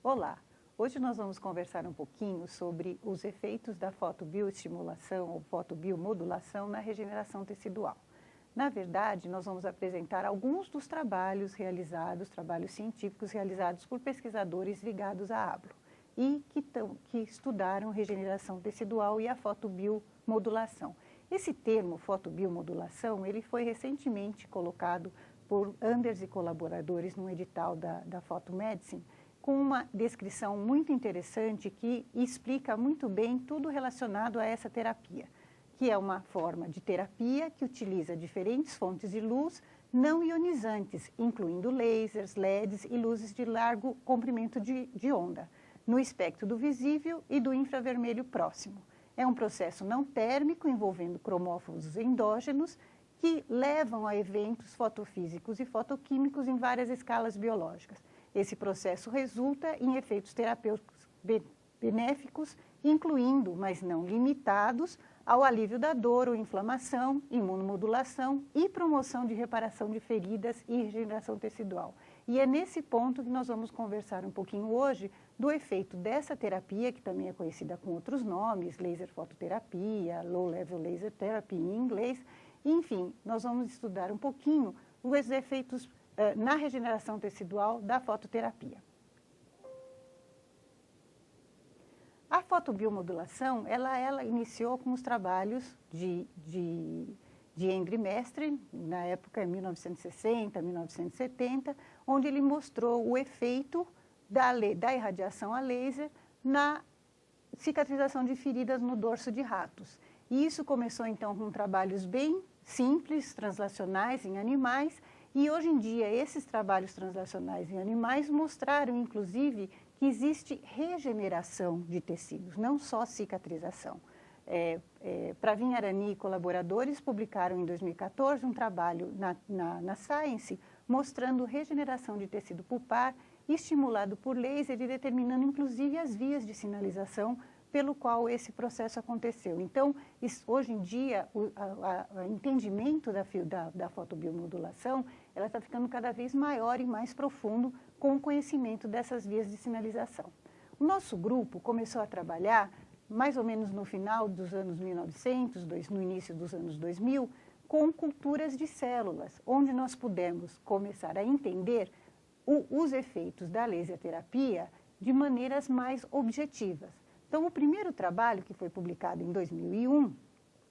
Olá! Hoje nós vamos conversar um pouquinho sobre os efeitos da fotobioestimulação ou fotobiomodulação na regeneração tecidual. Na verdade, nós vamos apresentar alguns dos trabalhos científicos realizados por pesquisadores ligados à ABLO e que estudaram regeneração tecidual e a fotobiomodulação. Esse termo fotobiomodulação, ele foi recentemente colocado por Anders e colaboradores num edital da Photomedicine, com uma descrição muito interessante que explica muito bem tudo relacionado a essa terapia, que é uma forma de terapia que utiliza diferentes fontes de luz não ionizantes, incluindo lasers, LEDs e luzes de largo comprimento de onda, no espectro do visível e do infravermelho próximo. É um processo não térmico envolvendo cromóforos endógenos que levam a eventos fotofísicos e fotoquímicos em várias escalas biológicas. Esse processo resulta em efeitos terapêuticos benéficos, incluindo, mas não limitados, ao alívio da dor ou inflamação, imunomodulação e promoção de reparação de feridas e regeneração tecidual. E é nesse ponto que nós vamos conversar um pouquinho hoje do efeito dessa terapia, que também é conhecida com outros nomes, laser fototerapia, low level laser therapy em inglês. Enfim, nós vamos estudar um pouquinho os efeitos na regeneração tecidual da fototerapia. A fotobiomodulação, ela iniciou com os trabalhos de Endre Mestre, na época em 1960, 1970, onde ele mostrou o efeito da irradiação a laser na cicatrização de feridas no dorso de ratos. E isso começou então com trabalhos bem simples, translacionais em animais, e hoje em dia esses trabalhos translacionais em animais mostraram inclusive que existe regeneração de tecidos, não só cicatrização. Pravin Arani e colaboradores publicaram em 2014 um trabalho na Science mostrando regeneração de tecido pulpar estimulado por laser e determinando inclusive as vias de sinalização pelo qual esse processo aconteceu. Então, hoje em dia, o entendimento da fotobiomodulação, ela está ficando cada vez maior e mais profundo com o conhecimento dessas vias de sinalização. O nosso grupo começou a trabalhar, mais ou menos no final dos anos 1900, no início dos anos 2000, com culturas de células, onde nós pudemos começar a entender os efeitos da laser terapia de maneiras mais objetivas. Então, o primeiro trabalho, que foi publicado em 2001,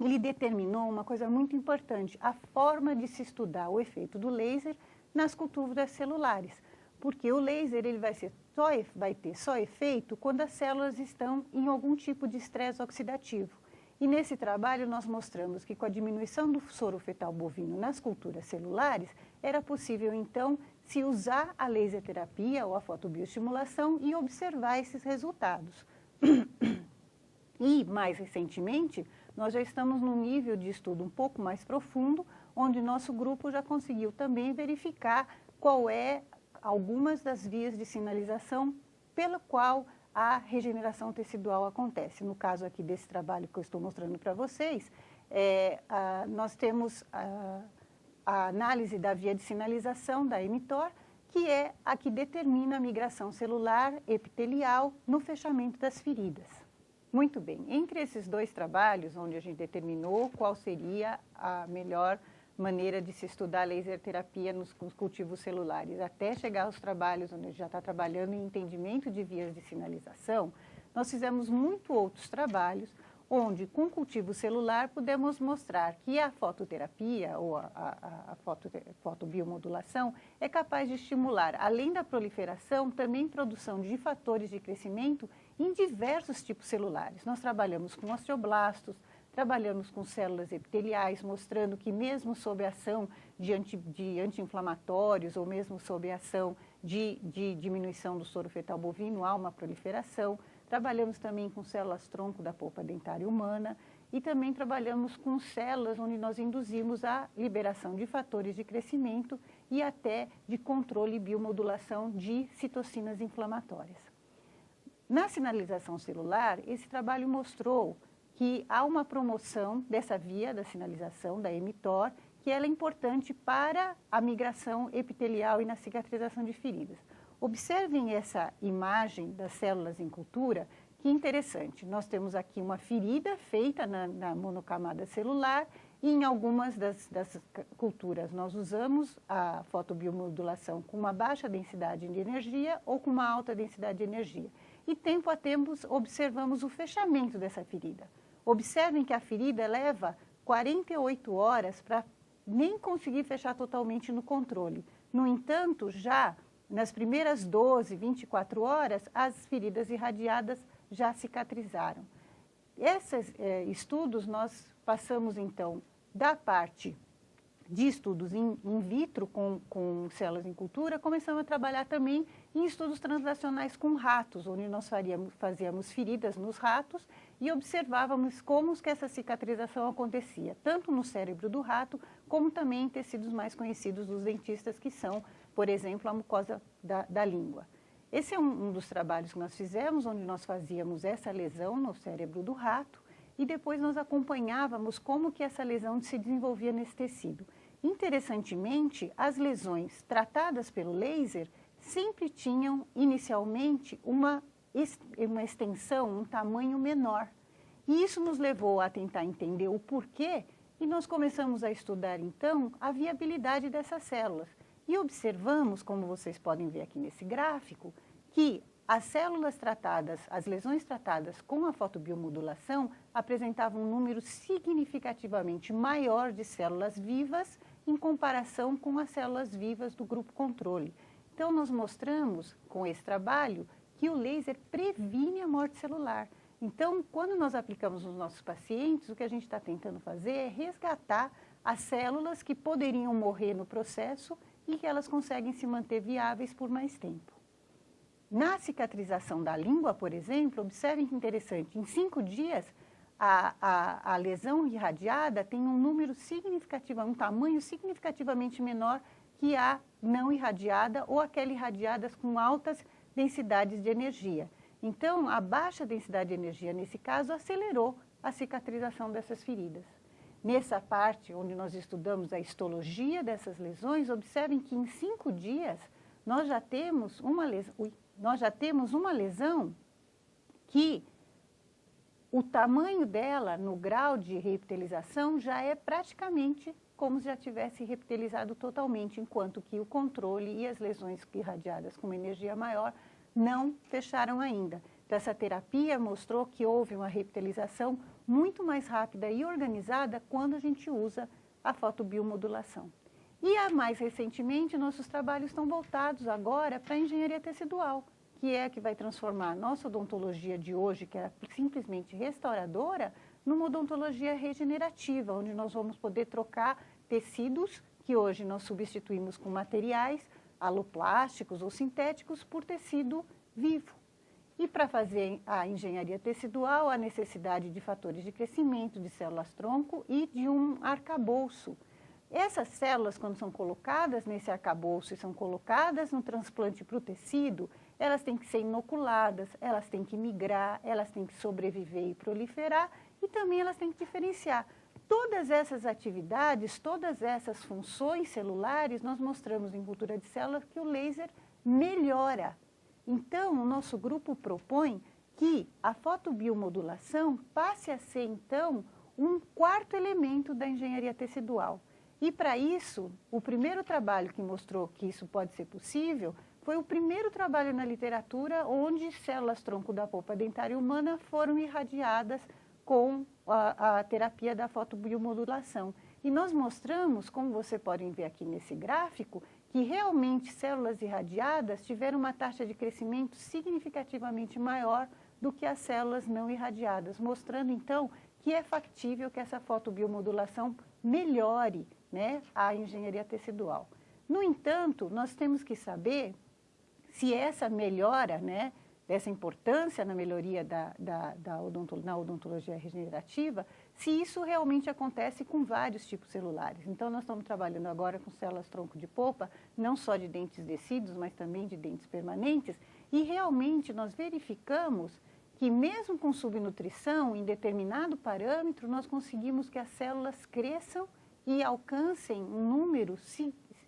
ele determinou uma coisa muito importante, a forma de se estudar o efeito do laser nas culturas celulares, porque o laser ele vai ter só efeito quando as células estão em algum tipo de estresse oxidativo. E nesse trabalho nós mostramos que com a diminuição do soro fetal bovino nas culturas celulares, era possível então se usar a laser terapia ou a fotobioestimulação e observar esses resultados. E, mais recentemente, nós já estamos num nível de estudo um pouco mais profundo, onde nosso grupo já conseguiu também verificar qual é algumas das vias de sinalização pela qual a regeneração tecidual acontece. No caso aqui desse trabalho que eu estou mostrando para vocês, nós temos a análise da via de sinalização da mTOR, que é a que determina a migração celular epitelial no fechamento das feridas. Muito bem, entre esses dois trabalhos, onde a gente determinou qual seria a melhor maneira de se estudar a laser terapia nos cultivos celulares, até chegar aos trabalhos onde a gente já está trabalhando em entendimento de vias de sinalização, nós fizemos muito outros trabalhos, onde com cultivo celular pudemos mostrar que a fototerapia ou a fotobiomodulação é capaz de estimular, além da proliferação, também produção de fatores de crescimento em diversos tipos celulares. Nós trabalhamos com osteoblastos, trabalhamos com células epiteliais, mostrando que mesmo sob a ação de anti-inflamatórios ou mesmo sob a ação de diminuição do soro fetal bovino, há uma proliferação. Trabalhamos também com células-tronco da polpa dentária humana e também trabalhamos com células onde nós induzimos a liberação de fatores de crescimento e até de controle e biomodulação de citocinas inflamatórias. Na sinalização celular, esse trabalho mostrou que há uma promoção dessa via da sinalização, da mTOR, que ela é importante para a migração epitelial e na cicatrização de feridas. Observem essa imagem das células em cultura, que interessante. Nós temos aqui uma ferida feita na monocamada celular e em algumas das culturas nós usamos a fotobiomodulação com uma baixa densidade de energia ou com uma alta densidade de energia. E tempo a tempo observamos o fechamento dessa ferida. Observem que a ferida leva 48 horas para nem conseguir fechar totalmente no controle. No entanto, já nas primeiras 12, 24 horas, as feridas irradiadas já cicatrizaram. Esses estudos nós passamos, então, da parte de estudos in vitro com células em cultura, começamos a trabalhar também em estudos translacionais com ratos, onde nós fazíamos feridas nos ratos e observávamos como que essa cicatrização acontecia, tanto no cérebro do rato, como também em tecidos mais conhecidos dos dentistas, que são, por exemplo, a mucosa da língua. Esse é um dos trabalhos que nós fizemos, onde nós fazíamos essa lesão no cérebro do rato e depois nós acompanhávamos como que essa lesão se desenvolvia nesse tecido. Interessantemente, as lesões tratadas pelo laser sempre tinham, inicialmente, uma extensão, um tamanho menor. E isso nos levou a tentar entender o porquê e nós começamos a estudar, então, a viabilidade dessas células. E observamos, como vocês podem ver aqui nesse gráfico, que as células tratadas, as lesões tratadas com a fotobiomodulação apresentavam um número significativamente maior de células vivas em comparação com as células vivas do grupo controle. Então, nós mostramos com esse trabalho que o laser previne a morte celular. Então, quando nós aplicamos nos nossos pacientes, o que a gente está tentando fazer é resgatar as células que poderiam morrer no processo e que elas conseguem se manter viáveis por mais tempo. Na cicatrização da língua, por exemplo, observem que interessante, em 5 dias, a lesão irradiada tem um número significativo, um tamanho significativamente menor que a não irradiada ou aquela irradiada com altas densidades de energia. Então, a baixa densidade de energia, nesse caso, acelerou a cicatrização dessas feridas. Nessa parte, onde nós estudamos a histologia dessas lesões, observem que em 5 dias nós já temos uma lesão que o tamanho dela, no grau de reepitelização, já é praticamente como se já tivesse reptilizado totalmente, enquanto que o controle e as lesões irradiadas com uma energia maior não fecharam ainda. Então, essa terapia mostrou que houve uma reptilização muito mais rápida e organizada quando a gente usa a fotobiomodulação. E mais recentemente, nossos trabalhos estão voltados agora para a engenharia tecidual, que é a que vai transformar a nossa odontologia de hoje, que é simplesmente restauradora, numa odontologia regenerativa, onde nós vamos poder trocar tecidos que hoje nós substituímos com materiais aloplásticos ou sintéticos por tecido vivo. E para fazer a engenharia tecidual, há necessidade de fatores de crescimento, de células-tronco e de um arcabouço. Essas células, quando são colocadas nesse arcabouço e são colocadas no transplante para o tecido, elas têm que ser inoculadas, elas têm que migrar, elas têm que sobreviver e proliferar e também elas têm que diferenciar. Todas essas atividades, todas essas funções celulares, nós mostramos em cultura de células que o laser melhora. Então, o nosso grupo propõe que a fotobiomodulação passe a ser, então, um quarto elemento da engenharia tecidual. E, para isso, o primeiro trabalho que mostrou que isso pode ser possível foi o primeiro trabalho na literatura onde células-tronco da polpa dentária humana foram irradiadas com a terapia da fotobiomodulação. E nós mostramos, como vocês podem ver aqui nesse gráfico, que realmente células irradiadas tiveram uma taxa de crescimento significativamente maior do que as células não irradiadas, mostrando então que é factível que essa fotobiomodulação melhore, né, a engenharia tecidual. No entanto, nós temos que saber se essa melhora, né, dessa importância na melhoria na odontologia regenerativa, se isso realmente acontece com vários tipos celulares. Então, nós estamos trabalhando agora com células-tronco de polpa, não só de dentes decíduos, mas também de dentes permanentes, e realmente nós verificamos que mesmo com subnutrição, em determinado parâmetro, nós conseguimos que as células cresçam e alcancem um número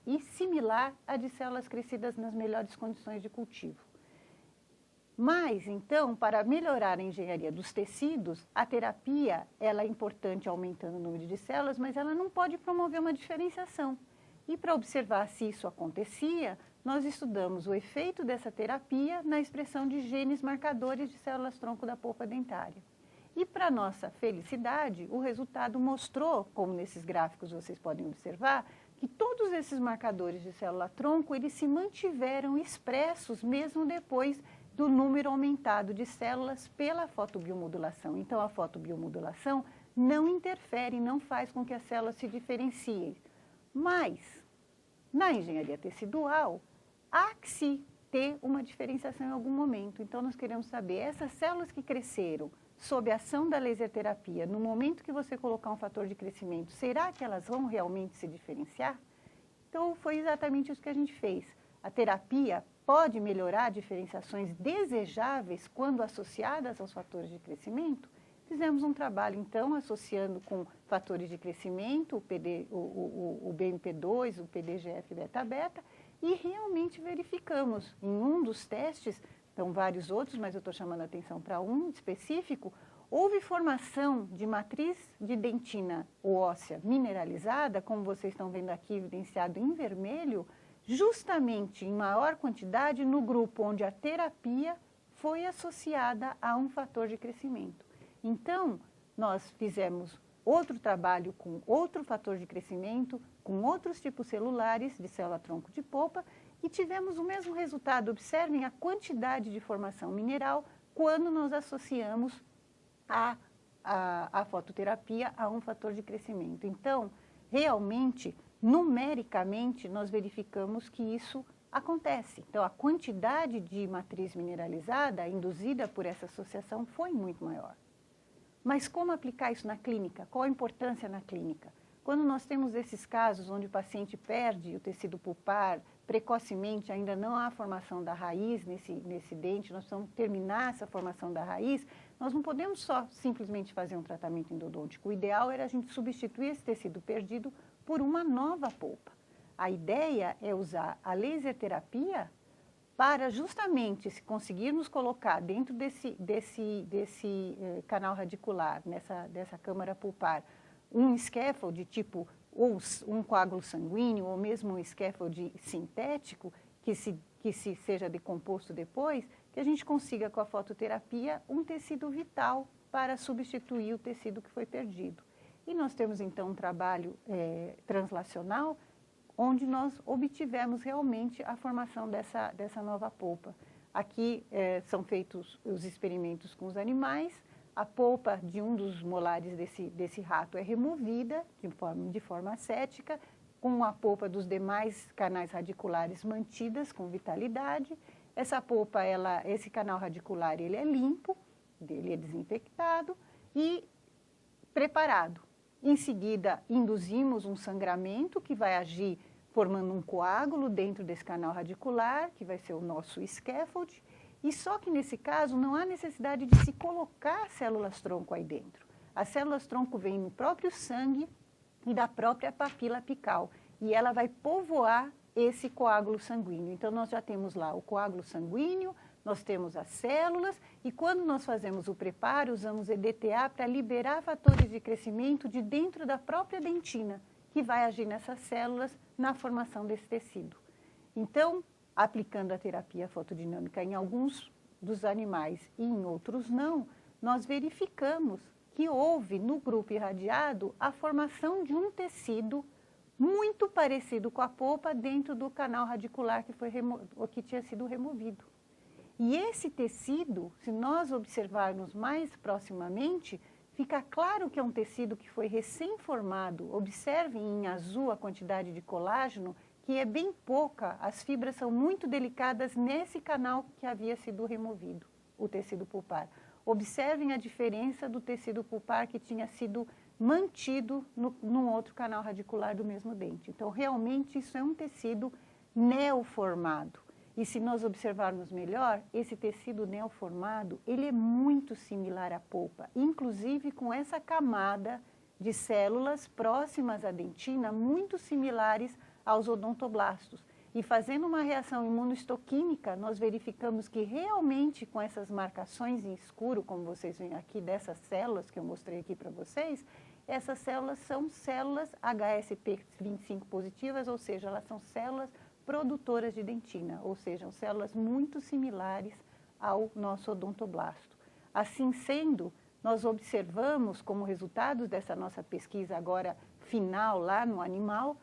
e similar à de células crescidas nas melhores condições de cultivo. Mas, então, para melhorar a engenharia dos tecidos, a terapia ela é importante aumentando o número de células, mas ela não pode promover uma diferenciação. E para observar se isso acontecia, nós estudamos o efeito dessa terapia na expressão de genes marcadores de células-tronco da polpa dentária. E para nossa felicidade, o resultado mostrou, como nesses gráficos vocês podem observar, que todos esses marcadores de célula-tronco, eles se mantiveram expressos mesmo depois do número aumentado de células pela fotobiomodulação. Então, a fotobiomodulação não interfere, não faz com que as células se diferenciem. Mas, na engenharia tecidual, há que se ter uma diferenciação em algum momento. Então, nós queremos saber, essas células que cresceram sob a ação da laser terapia, no momento que você colocar um fator de crescimento, será que elas vão realmente se diferenciar? Então, foi exatamente isso que a gente fez. A terapia pode melhorar diferenciações desejáveis quando associadas aos fatores de crescimento? Fizemos um trabalho, então, associando com fatores de crescimento, o BMP2, o PDGF-beta-beta, e realmente verificamos em um dos testes, então vários outros, mas eu estou chamando a atenção para um específico, houve formação de matriz de dentina óssea mineralizada, como vocês estão vendo aqui evidenciado em vermelho, justamente em maior quantidade no grupo onde a terapia foi associada a um fator de crescimento. Então, nós fizemos outro trabalho com outro fator de crescimento, com outros tipos celulares de célula-tronco de polpa e tivemos o mesmo resultado. Observem a quantidade de formação mineral quando nós associamos a fototerapia a um fator de crescimento. Então, realmente, numericamente, nós verificamos que isso acontece. Então, a quantidade de matriz mineralizada induzida por essa associação foi muito maior. Mas como aplicar isso na clínica? Qual a importância na clínica? Quando nós temos esses casos onde o paciente perde o tecido pulpar precocemente, ainda não há formação da raiz nesse dente, nós precisamos terminar essa formação da raiz, nós não podemos só simplesmente fazer um tratamento endodôntico. O ideal era a gente substituir esse tecido perdido por uma nova polpa. A ideia é usar a laser terapia para justamente, se conseguirmos colocar dentro desse canal radicular, dessa câmara pulpar, um scaffold tipo ou um coágulo sanguíneo ou mesmo um scaffold sintético que se seja decomposto depois, que a gente consiga com a fototerapia um tecido vital para substituir o tecido que foi perdido. E nós temos então um trabalho translacional onde nós obtivemos realmente a formação dessa nova polpa. Aqui são feitos os experimentos com os animais, a polpa de um dos molares desse rato é removida de forma ascética, com a polpa dos demais canais radiculares mantidas com vitalidade. Essa polpa, esse canal radicular, ele é limpo, ele é desinfectado e preparado. Em seguida, induzimos um sangramento que vai agir formando um coágulo dentro desse canal radicular, que vai ser o nosso scaffold, e só que nesse caso não há necessidade de se colocar células-tronco aí dentro. As células-tronco vêm no próprio sangue e da própria papila apical, e ela vai povoar esse coágulo sanguíneo. Então, nós já temos lá o coágulo sanguíneo, nós temos as células, e quando nós fazemos o preparo, usamos EDTA para liberar fatores de crescimento de dentro da própria dentina, que vai agir nessas células na formação desse tecido. Então, aplicando a terapia fotodinâmica em alguns dos animais e em outros não, nós verificamos que houve no grupo irradiado a formação de um tecido muito parecido com a polpa dentro do canal radicular que tinha sido removido. E esse tecido, se nós observarmos mais proximamente, fica claro que é um tecido que foi recém-formado. Observem em azul a quantidade de colágeno, que é bem pouca, as fibras são muito delicadas nesse canal que havia sido removido, o tecido pulpar. Observem a diferença do tecido pulpar que tinha sido mantido num outro canal radicular do mesmo dente. Então, realmente, isso é um tecido neoformado. E se nós observarmos melhor, esse tecido neoformado, ele é muito similar à polpa, inclusive com essa camada de células próximas à dentina, muito similares aos odontoblastos. E fazendo uma reação imunohistoquímica, nós verificamos que realmente com essas marcações em escuro, como vocês veem aqui, dessas células que eu mostrei aqui para vocês, essas células são células HSP25 positivas, ou seja, elas são células produtoras de dentina, ou seja, células muito similares ao nosso odontoblasto. Assim sendo, nós observamos como resultado dessa nossa pesquisa agora final lá no animal,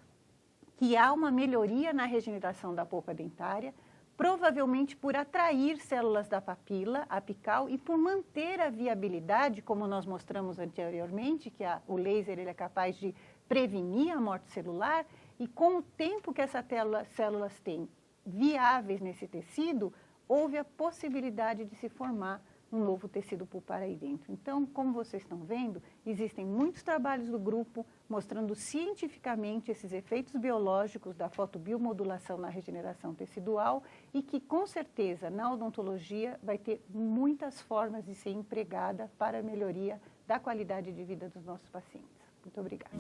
que há uma melhoria na regeneração da polpa dentária, provavelmente por atrair células da papila apical e por manter a viabilidade, como nós mostramos anteriormente, que o laser ele é capaz de prevenir a morte celular, e com o tempo que essas células têm viáveis nesse tecido, houve a possibilidade de se formar um novo tecido pulpar aí dentro. Então, como vocês estão vendo, existem muitos trabalhos do grupo mostrando cientificamente esses efeitos biológicos da fotobiomodulação na regeneração tecidual e que, com certeza, na odontologia vai ter muitas formas de ser empregada para a melhoria da qualidade de vida dos nossos pacientes. Muito obrigada.